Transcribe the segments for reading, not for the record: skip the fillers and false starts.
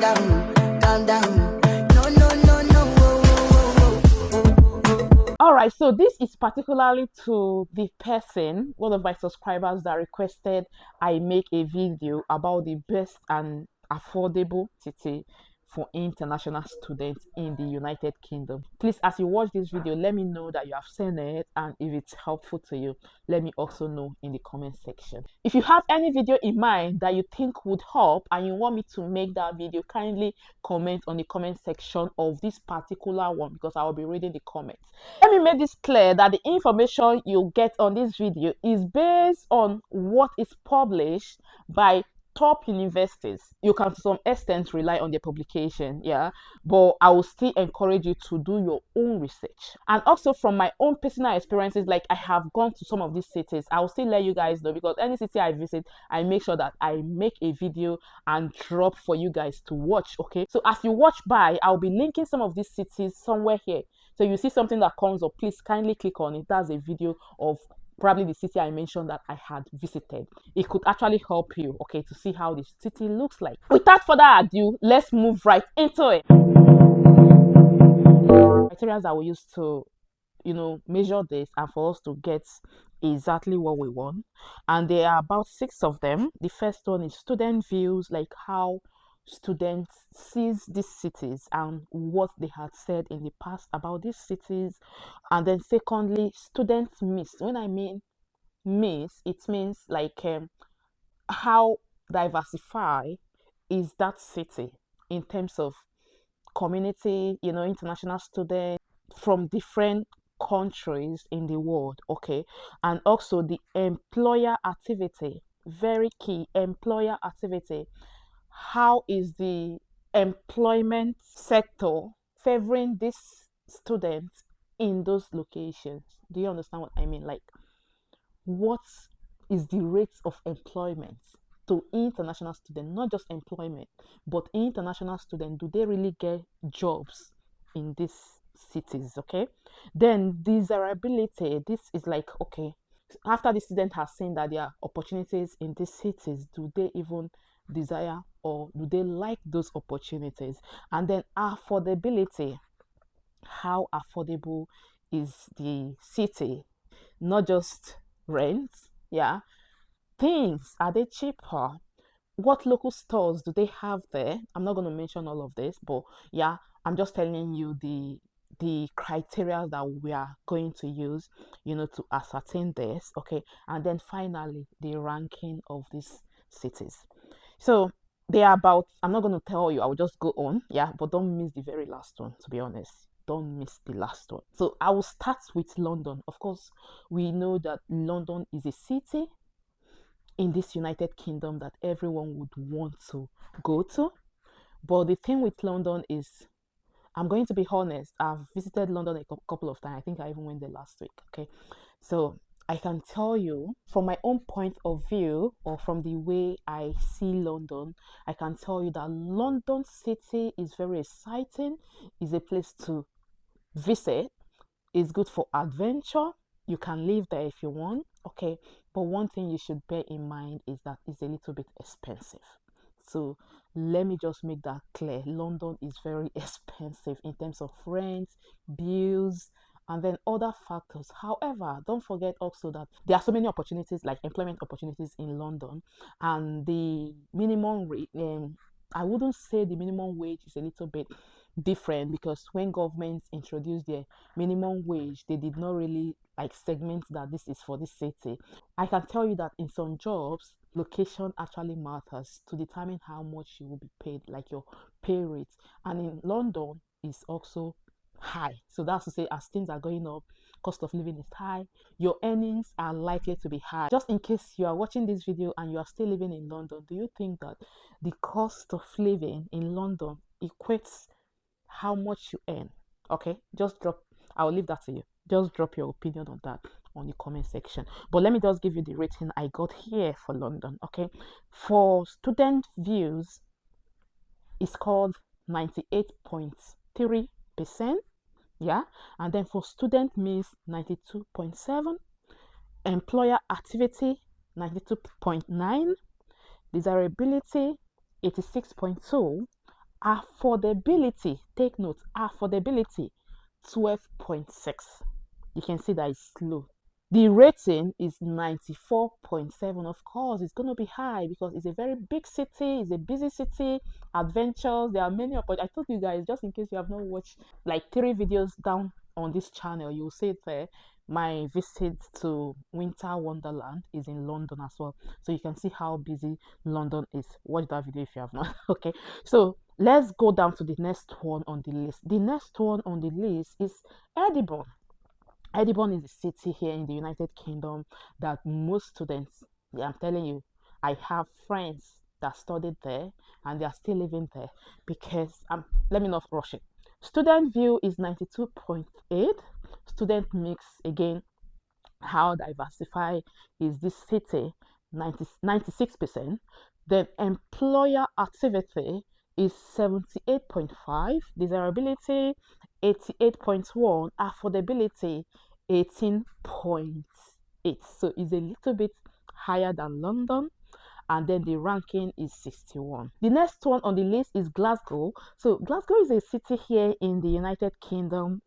calm down. No, no, no, no. Whoa, whoa, whoa, whoa. All right, so this is particularly to the person, one of my subscribers that requested I make a video about the best and affordable city for international students in the United Kingdom. Please, as you watch this video, let me know that you have seen it, and if it's helpful to you, let me also know in the comment section. If you have any video in mind that you think would help and you want me to make that video, kindly comment on the comment section of this particular one, because I will be reading the comments. Let me make this clear that the information you get on this video is based on what is published by top universities. You can to some extent rely on their publication, yeah, but I will still encourage you to do your own research. And also from my own personal experiences, like I have gone to some of these cities, I will still let you guys know, because any city I visit, I make sure that I make a video and drop for you guys to watch. Okay, so as you watch by, I'll be linking some of these cities somewhere here. So you see something that comes up, please kindly click on it. That's a video of probably the city I mentioned that I had visited. It could actually help you, okay, to see how the city looks like. Without further ado, let's move right into it. Criteria that we use to, measure this and for us to get exactly what we want. And there are about 6 of them. The first one is student views, like how students sees these cities and what they had said in the past about these cities. And then secondly, students miss. When I mean miss, it means like how diversified is that city in terms of community, international students from different countries in the world. Okay, and also the employer activity, very key, employer activity. How is the employment sector favoring these students in those locations? Do you understand what I mean? Like, what is the rate of employment to international students? Not just employment, but international students, do they really get jobs in these cities? Okay, then desirability. This is like, okay, after the student has seen that there are opportunities in these cities, do they even desire or do they like those opportunities? And then affordability. How affordable is the city? Not just rent, yeah, things, are they cheaper? What local stores do they have there? I'm not going to mention all of this, but yeah, I'm just telling you the criteria that we are going to use, to ascertain this. Okay, and then finally the ranking of these cities. So they are about, I'm not going to tell you, I will just go on, yeah, but don't miss the very last one, to be honest. Don't miss the last one. So I will start with London. Of course, we know that London is a city in this United Kingdom that everyone would want to go to. But the thing with London is, I'm going to be honest, I've visited London a couple of times. I think I even went there last week. Okay, so I can tell you from my own point of view, or from the way I see London, I can tell you that London City is very exciting. It's a place to visit. It's good for adventure. You can live there if you want. Okay, but one thing you should bear in mind is that it's a little bit expensive. So let me just make that clear. London is very expensive in terms of rent, bills, and then other factors. However, don't forget also that there are so many opportunities, like employment opportunities in London, and the minimum rate, I wouldn't say the minimum wage is a little bit different, because when governments introduced their minimum wage, they did not really like segment that this is for this city. I can tell you that in some jobs, location actually matters to determine how much you will be paid, like your pay rate. And in London is also high. So that's to say, as things are going up, cost of living is high, your earnings are likely to be high. Just in case you are watching this video and you are still living in London, do you think that the cost of living in London equates how much you earn? Okay, just drop, I'll leave that to you. Just drop your opinion on that on the comment section. But let me just give you the rating I got here for London. Okay, for student views, it's called 98.3%. Yeah, and then for student means 92.7, employer activity 92.9, desirability 86.2, Affordability, take note, affordability 12.6. You can see that it's low. The rating is 94.7. Of course, it's going to be high because it's a very big city, it's a busy city, adventures. There are many opportunities. I told you guys, just in case you have not watched like 3 videos down on this channel, you'll see it there. My visit to Winter Wonderland is in London as well. So you can see how busy London is. Watch that video if you have not. Okay. So let's go down to the next one on the list. The next one on the list is Edinburgh. Edinburgh is a city here in the United Kingdom that most students, yeah, I'm telling you, I have friends that studied there and they are still living there because let me not rush it. Student view is 92.8. Student mix, again, how diversified is this city? 96%. Then employer activity is 78.5. Desirability 88.1. Affordability 18.8. So it's a little bit higher than London. And then the ranking is 61. The next one on the list is Glasgow. So Glasgow is a city here in the United Kingdom.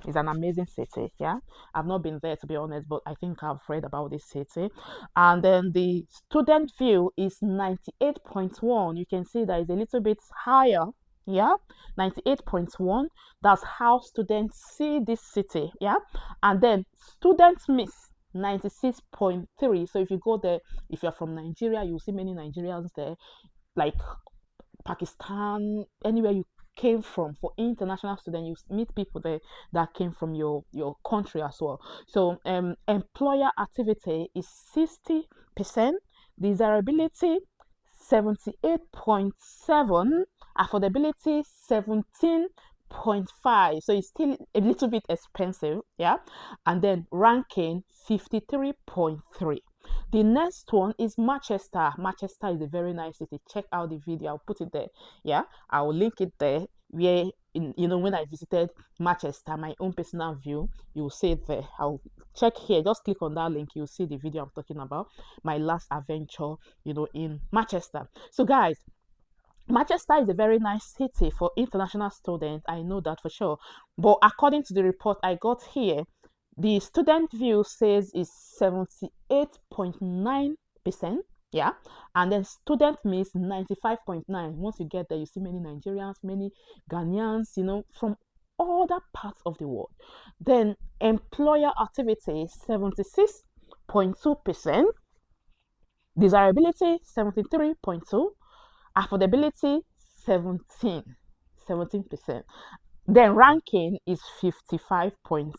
It's an amazing city. Yeah, I've not been there to be honest, but I think I've read about this city. And then the student view is 98.1. You can see that it's a little bit higher. Yeah, 98.1. That's how students see this city. Yeah, and then students miss 96.3. So if you go there, if you're from Nigeria, you'll see many Nigerians there, like Pakistan, anywhere you came from. For international students, you meet people there that came from your country as well. So employer activity is 60%, desirability 78.7, affordability 17.5. So it's still a little bit expensive, yeah. And then ranking 53.3. The next one is Manchester. Manchester is a very nice city. Check out the video. I'll put it there. Yeah, I will link it there. Where when I visited Manchester, my own personal view, you'll see it there. I'll check here. Just click on that link. You'll see the video I'm talking about. My last adventure, in Manchester. So guys, Manchester is a very nice city for international students. I know that for sure. But according to the report I got here, the student view says is 78.9%. Yeah. And then student miss 95.9. Once you get there, you see many Nigerians, many Ghanaians, from other parts of the world. Then employer activity 76.2%. Desirability 73.2. Affordability 17%. Then ranking is 55.8.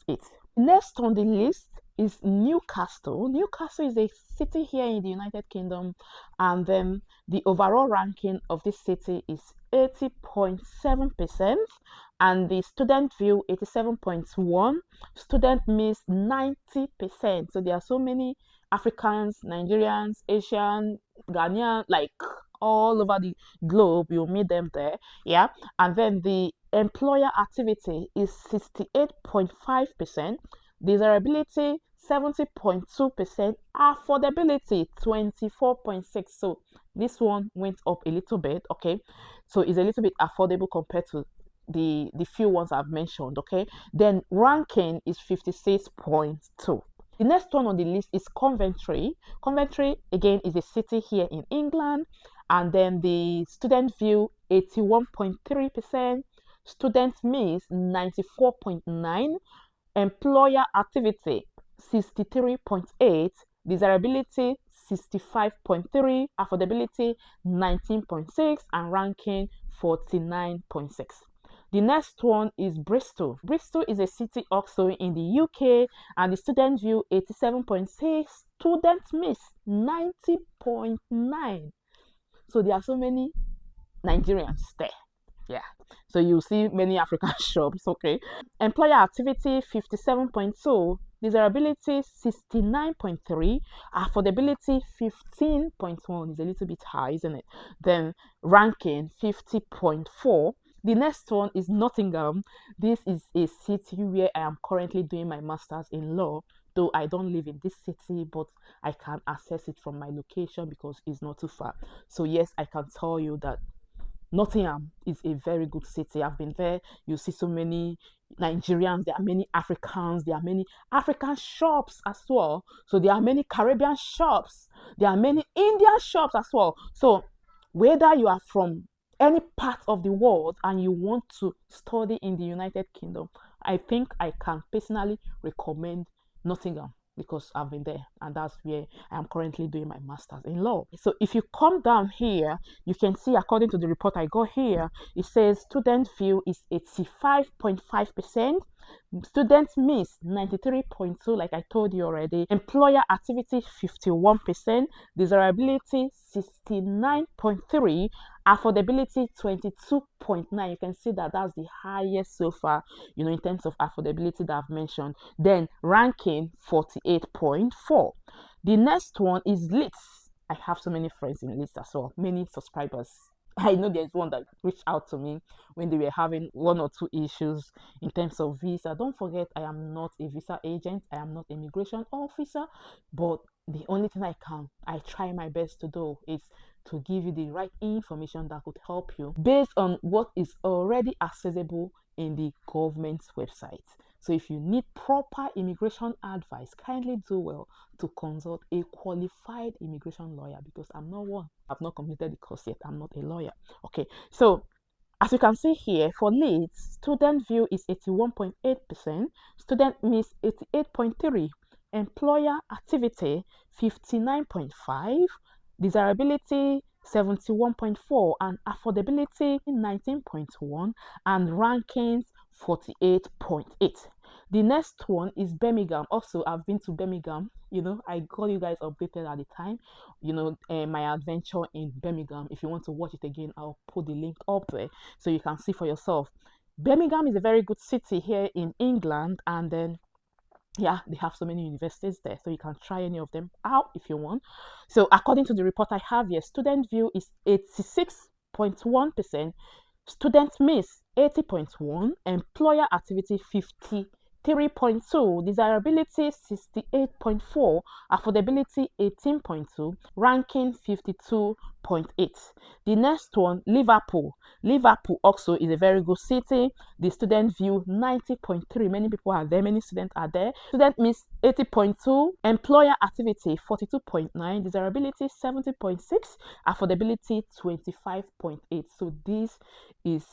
Next on the list is Newcastle. Newcastle is a city here in the United Kingdom, and then the overall ranking of this city is 80.7%, and the student view 87.1. Student miss 90%. So there are so many Africans, Nigerians, Asian, Ghanaian, like all over the globe. You'll meet them there. Yeah. And then the employer activity is 68.5%, desirability 70.2%, affordability 24.6. So this one went up a little bit. Okay, so it's a little bit affordable compared to the few ones I've mentioned. Okay, then ranking is 56.2. The next one on the list is Coventry. Coventry, again, is a city here in England. And then the student view 81.3%, student miss 94.9, employer activity 63.8, desirability 65.3, affordability 19.6, and ranking 49.6. The next one is Bristol. Bristol is a city also in the UK, and the student view 87.6, student miss 90.9. So there are so many Nigerians there. Yeah. So you see many African shops. Okay. Employer activity 57.2, desirability 69.3, affordability 15.1. Is a little bit high, isn't it? Then ranking 50.4. The next one is Nottingham. This is a city where I am currently doing my master's in law, though I don't live in this city, but I can access it from my location because it's not too far. So yes, I can tell you that Nottingham is a very good city. I've been there. You see so many Nigerians, there are many Africans, there are many African shops as well. So there are many Caribbean shops, there are many Indian shops as well. So whether you are from any part of the world and you want to study in the United Kingdom, I think I can personally recommend Nottingham because I've been there and that's where I am currently doing my master's in law. So if you come down here, you can see according to the report I got here, it says student view is 85.5%, student miss 93.2, like I told you already, employer activity 51%, desirability 69.3, affordability 22.9. You can see that that's the highest so far, in terms of affordability that I've mentioned. Then ranking 48.4. The next one is Leeds. I have so many friends in Leeds as well, many subscribers. I know there's one that reached out to me when they were having one or two issues in terms of visa. Don't forget, I am not a visa agent, I am not an immigration officer, but the only thing I try my best to do is to give you the right information that could help you based on what is already accessible in the government's website. So if you need proper immigration advice, kindly do well to consult a qualified immigration lawyer because I'm not one. I've not completed the course yet. I'm not a lawyer. Okay, so as you can see here, for Leeds, student view is 81.8%, student miss 88.3%, employer activity 59.5%, desirability 71.4%, and affordability 19.1%, and rankings 48.8. The next one is Birmingham. Also, I've been to Birmingham. I got you guys updated at the time. My adventure in Birmingham. If you want to watch it again, I'll put the link up there so you can see for yourself. Birmingham is a very good city here in England, and then yeah, they have so many universities there, so you can try any of them out if you want. So according to the report I have here, student view is 86.1%, student miss 80.1%, employer activity 53.2%, desirability 68.4%, affordability 18.2%, ranking 52.8. The next one, Liverpool. Liverpool also is a very good city. The student view 90.3%. Many people are there, many students are there. Student miss 80.2%, employer activity 42.9%, desirability 70.6%, affordability 25.8%. So this is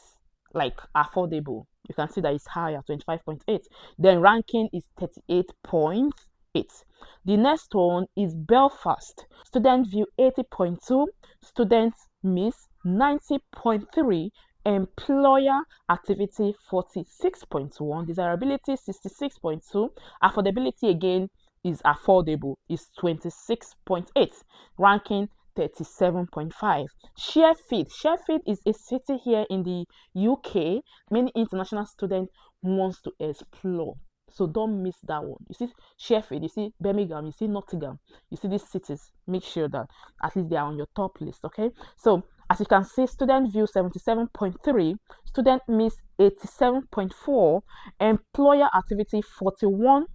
like affordable. You can see that it's higher, 25.8. Then ranking is 38.8. The next one is Belfast. Student view 80.2, students miss 90.3, employer activity 46.1, desirability 66.2, affordability again is affordable, is 26.8, ranking 37.5. Sheffield is a city here in the UK. Many international students wants to explore, so don't miss that one. You see Sheffield, you see Birmingham, you see Nottingham, you see these cities. Make sure that at least they are on your top list. Okay, so as you can see, student view 77.3, student miss 87.4, employer activity 41%,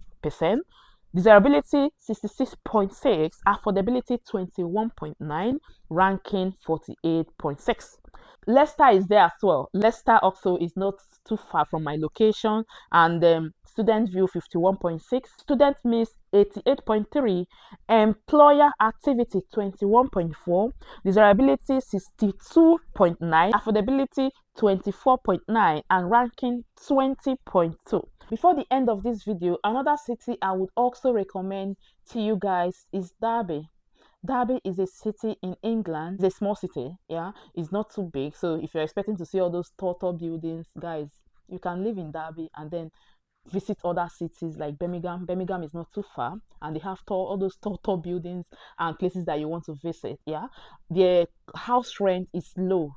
desirability 66.6, affordability 21.9, ranking 48.6. Leicester is there as well. Leicester also is not too far from my location, and student view 51.6, student miss 88.3, employer activity 21.4, desirability 62.9, affordability 24.9, and ranking 20.2. Before the end of this video, another city I would also recommend to you guys is Derby. Derby is a city in England. It's a small city, yeah. It's not too big. So if you're expecting to see all those tall buildings, guys, you can live in Derby and then visit other cities like Birmingham. Birmingham is not too far, and they have all those tall buildings and places that you want to visit, yeah. The house rent is low,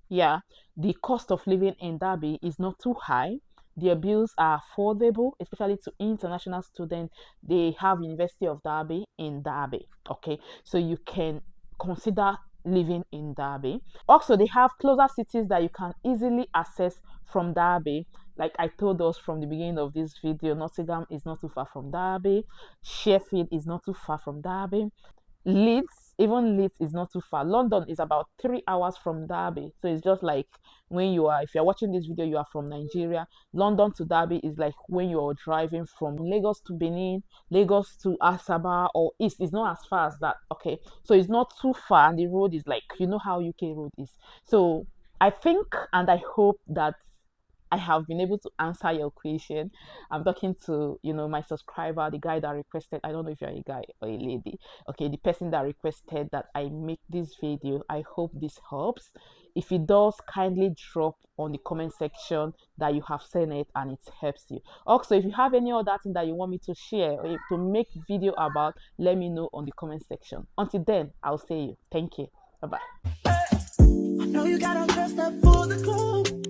yeah. The cost of living in Derby is not too high. Their bills are affordable, especially to international students. They have University of Derby in Derby. Okay, so you can consider living in Derby. Also, they have closer cities that you can easily access from Derby. Like I told us from the beginning of this video, Nottingham is not too far from Derby. Sheffield is not too far from Derby. Leeds, even Leeds is not too far. London is about 3 hours from Derby. So it's just like when you are, if you're watching this video, you are from Nigeria. London to Derby is like when you're driving from Lagos to Benin, Lagos to Asaba or East. It's not as far as that. Okay. So it's not too far. And the road is like, you know how UK road is. So I think and I hope that I have been able to answer your question. I'm talking to, my subscriber, the guy that requested. I don't know if you're a guy or a lady. Okay, the person that requested that I make this video. I hope this helps. If it does, kindly drop on the comment section that you have seen it and it helps you. Also, if you have any other thing that you want me to share or to make video about, let me know on the comment section. Until then, I'll see you. Thank you. Bye bye. I know you got all dressed up for the club.